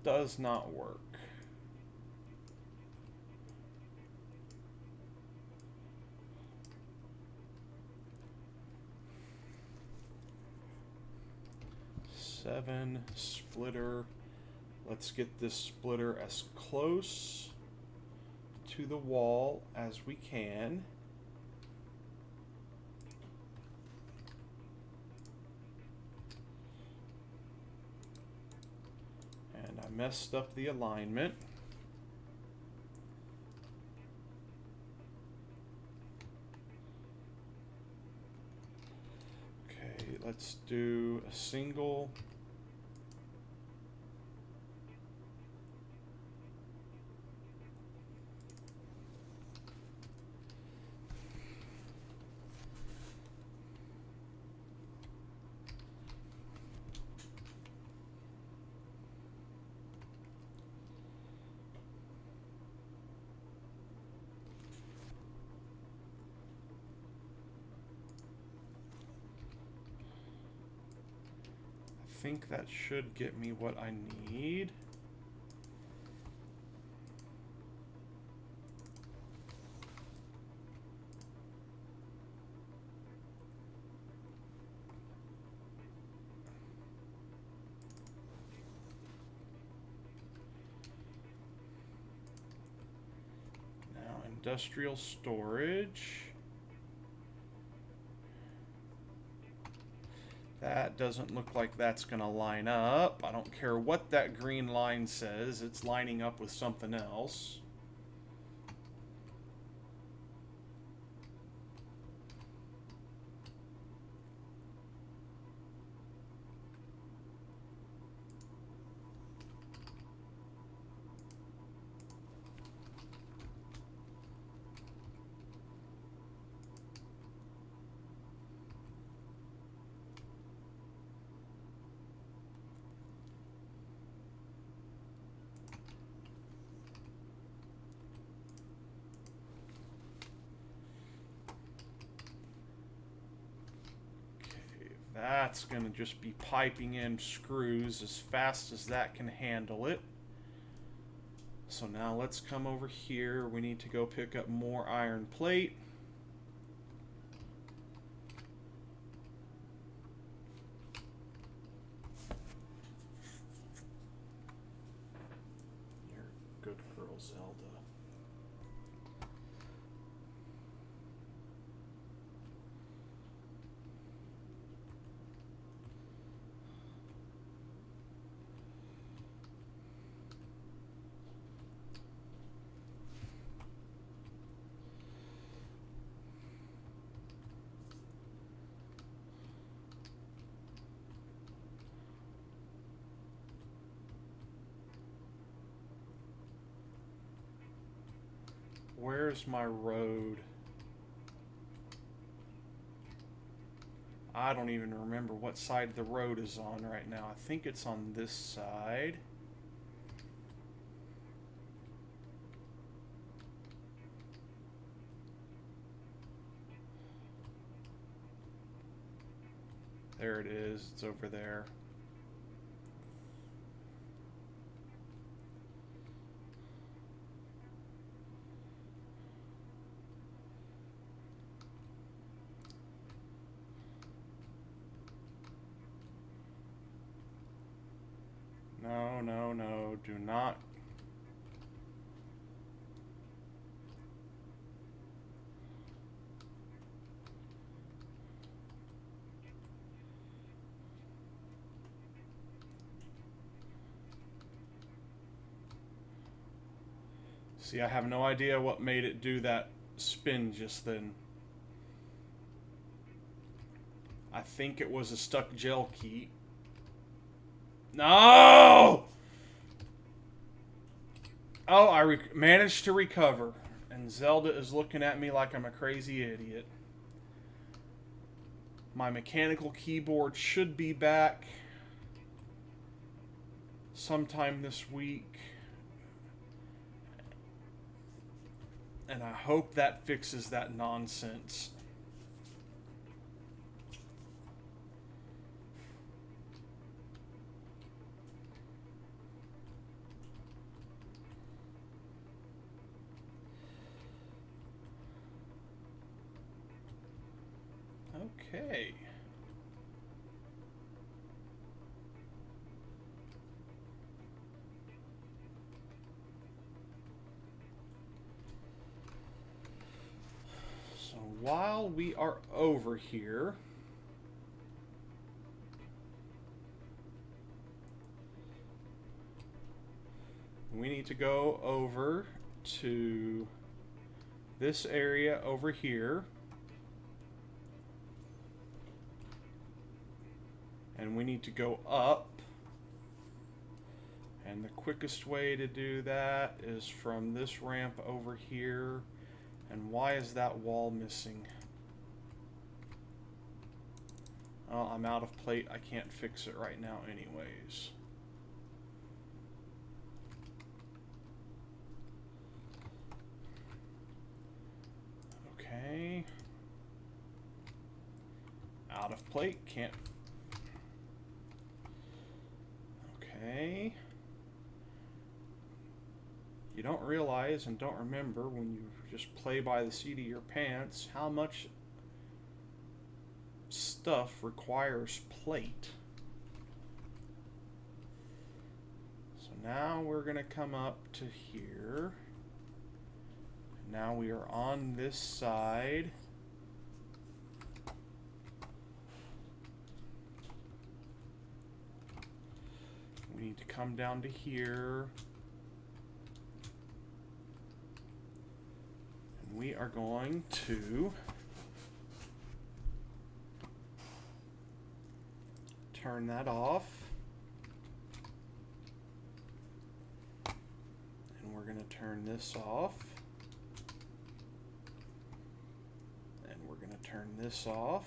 does not work. Seven splitter. Let's get this splitter as close to the wall as we can. And I messed up the alignment. Okay, let's do a single. I think that should get me what I need. Now, industrial storage. That doesn't look like that's going to line up. I don't care what that green line says. It's lining up with something else. That's going to just be piping in screws as fast as that can handle it. So now let's come over here. We need to go pick up more iron plate. You're a good girl, Zelda. Where's my road? I don't even remember what side the road is on right now. I think it's on this side. There it is. It's over there. No, no, no. Do not. See, I have no idea what made it do that spin just then. I think it was a stuck gel key. No! Oh, I managed to recover. And Zelda is looking at me like I'm a crazy idiot. My mechanical keyboard should be back sometime this week. And I hope that fixes that nonsense. Okay. So while we are over here, we need to go over to this area over here. And we need to go up. And the quickest way to do that is from this ramp over here. And why is that wall missing? Oh, I'm out of plate. I can't fix it right now anyways. Okay. Out of plate. Can't. Okay. You don't realize and don't remember when you just play by the seat of your pants how much stuff requires plate. So now we're going to come up to here. Now we are on this side. We need to come down to here. And we are going to turn that off. And we're going to turn this off. And we're going to turn this off.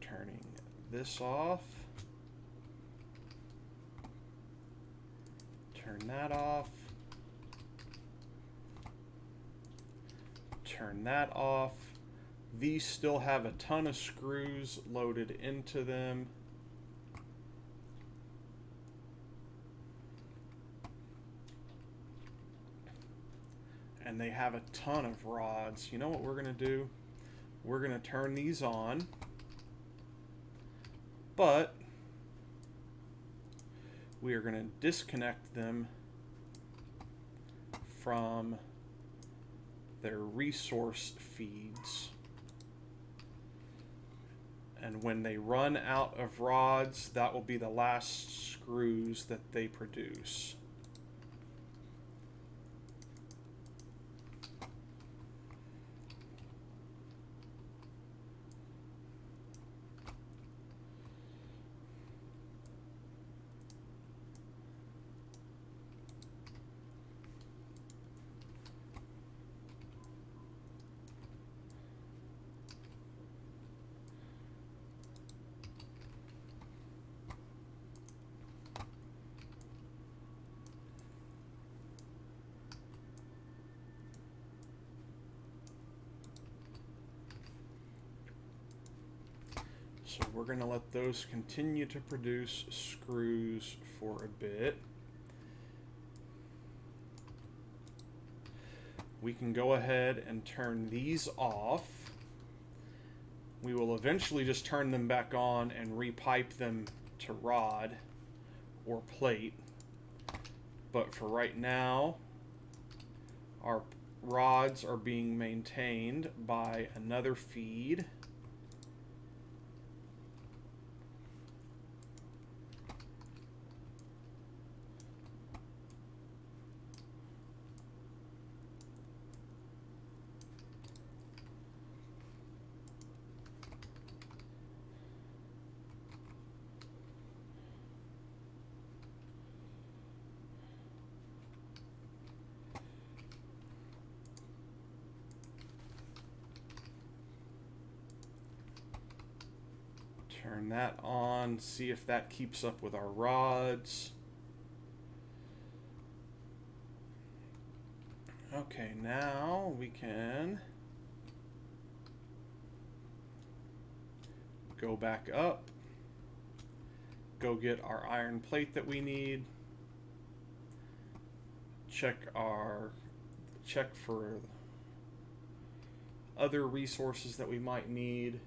Turning this off. Turn that off. Turn that off. These still have a ton of screws loaded into them. And they have a ton of rods. You know what we're going to do? We're going to turn these on. But we are going to disconnect them from their resource feeds. And when they run out of rods, that will be the last screws that they produce. So we're going to let those continue to produce screws for a bit. We can go ahead and turn these off. We will eventually just turn them back on and repipe them to rod or plate. But for right now, our rods are being maintained by another feed. Turn that on, see if that keeps up with our rods. Okay, now we can go back up, go get our iron plate that we need, check for other resources that we might need.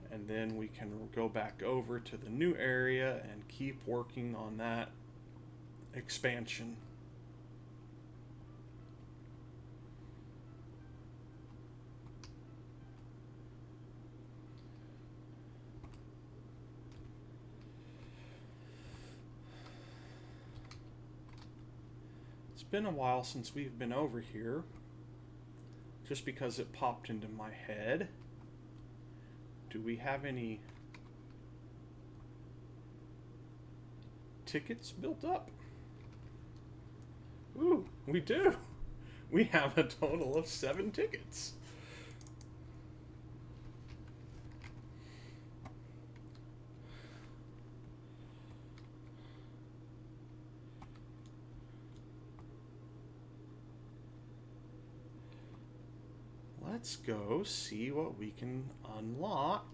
And then we can go back over to the new area and keep working on that expansion. It's been a while since we've been over here, just because it popped into my head. Do we have any tickets built up? Ooh, we do. We have a total of 7 tickets. Let's go see what we can unlock.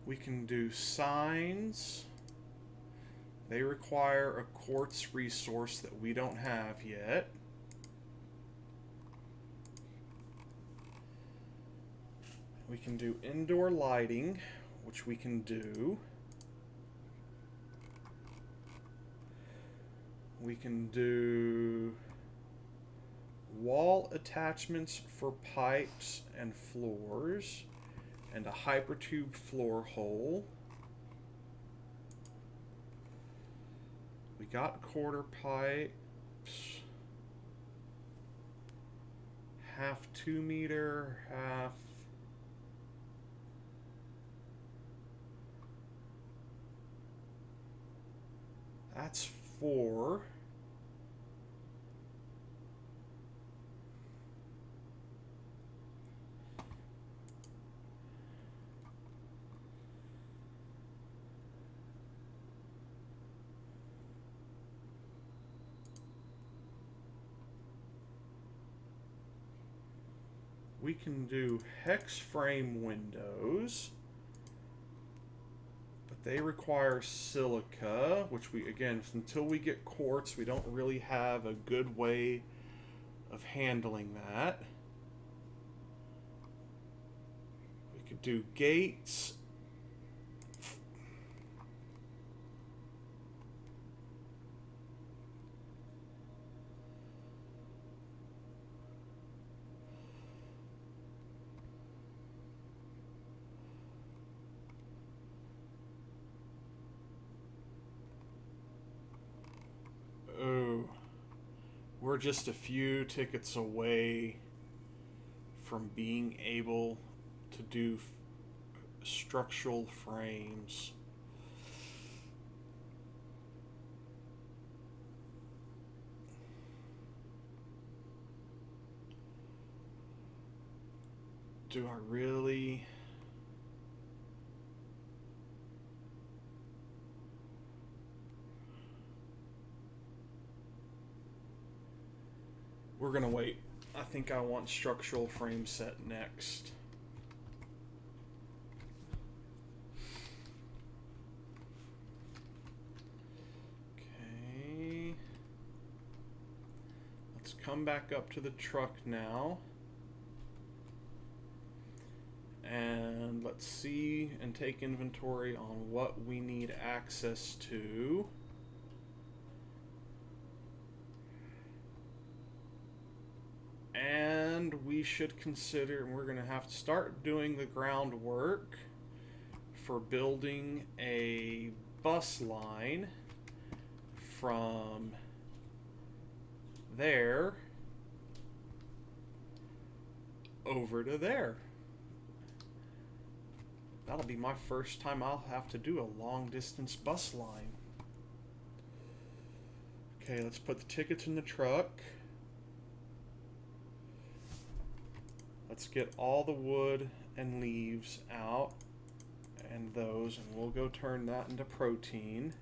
We can do signs. They require a quartz resource that we don't have yet. We can do indoor lighting, which we can do. We can do wall attachments for pipes and floors, and a hypertube floor hole. We got quarter pipes, half 2 meter, half. That's 4. We can do hex frame windows, but they require silica, which we, again, until we get quartz, we don't really have a good way of handling that. We could do gates. Oh, we're just a few tickets away from being able to do structural frames. Do I really? We're gonna wait. I think I want structural frame set next. Okay. Let's come back up to the truck now. And let's see and take inventory on what we need access to. And we should consider, and we're going to have to start doing the groundwork for building a bus line from there over to there. That'll be my first time I'll have to do a long distance bus line. Okay, let's put the tickets in the truck. Let's get all the wood and leaves out and those, and we'll go turn that into protein.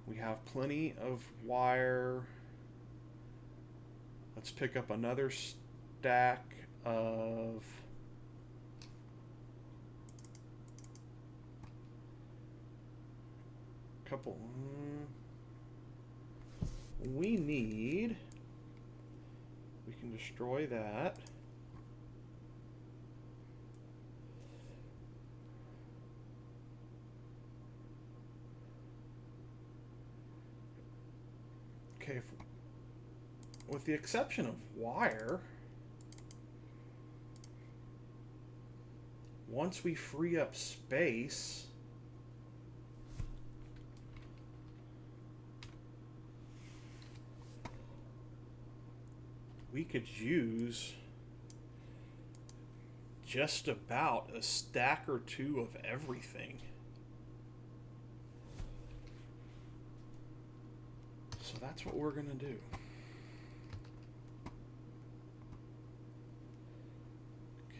We have plenty of wire. Let's pick up another stack of couple. We need. We can destroy that. Okay, with the exception of wire, once we free up space, we could use just about a stack or two of everything. So that's what we're going to do. Okay.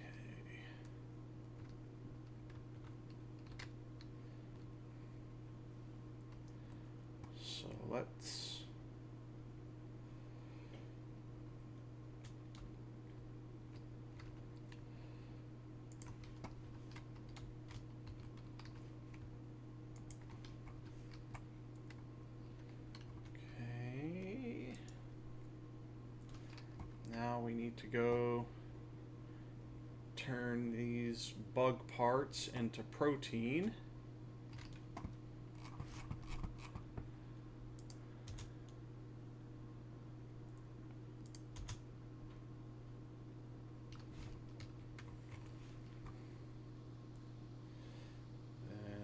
So let's... Now we need to go turn these bug parts into protein.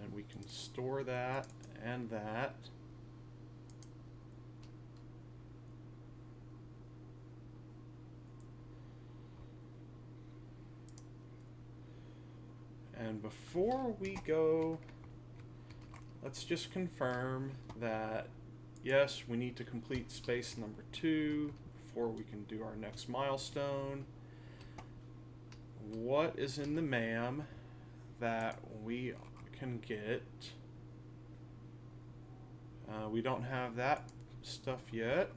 And we can store that and that. And before we go, let's just confirm that, yes, we need to complete space number 2 before we can do our next milestone. What is in the MAM that we can get? We don't have that stuff yet.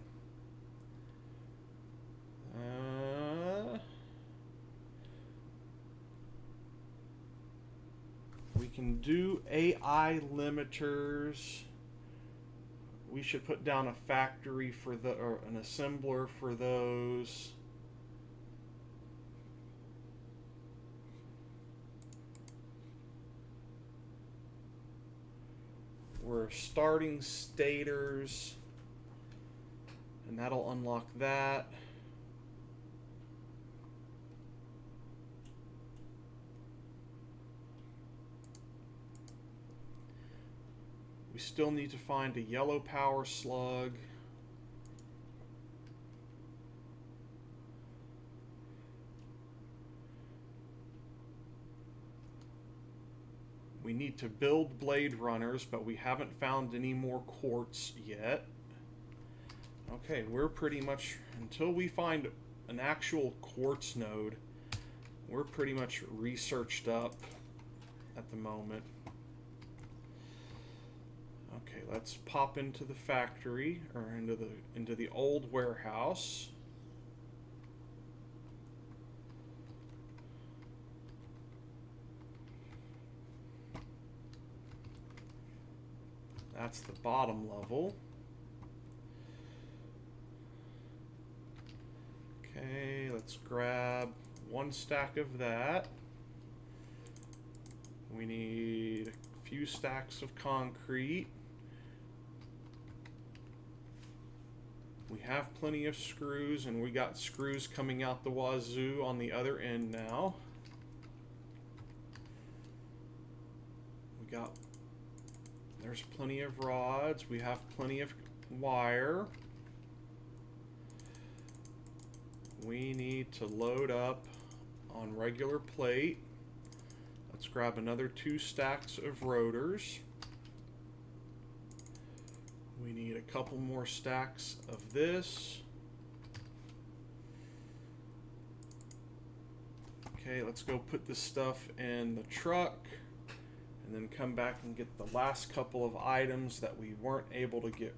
We can do AI limiters. We should put down a factory for or an assembler for those. We're starting stators, and that'll unlock that. We still need to find a yellow power slug. We need to build blade runners, but we haven't found any more quartz yet. Okay, we're pretty much, until we find an actual quartz node, we're pretty much researched up at the moment. Okay, let's pop into the factory, or into the old warehouse. That's the bottom level. Okay, let's grab 1 stack of that. We need a few stacks of concrete. We have plenty of screws, and we got screws coming out the wazoo on the other end now. There's plenty of rods. We have plenty of wire. We need to load up on regular plate. Let's grab another 2 stacks of rotors. We need a couple more stacks of this. Okay, let's go put this stuff in the truck and then come back and get the last couple of items that we weren't able to get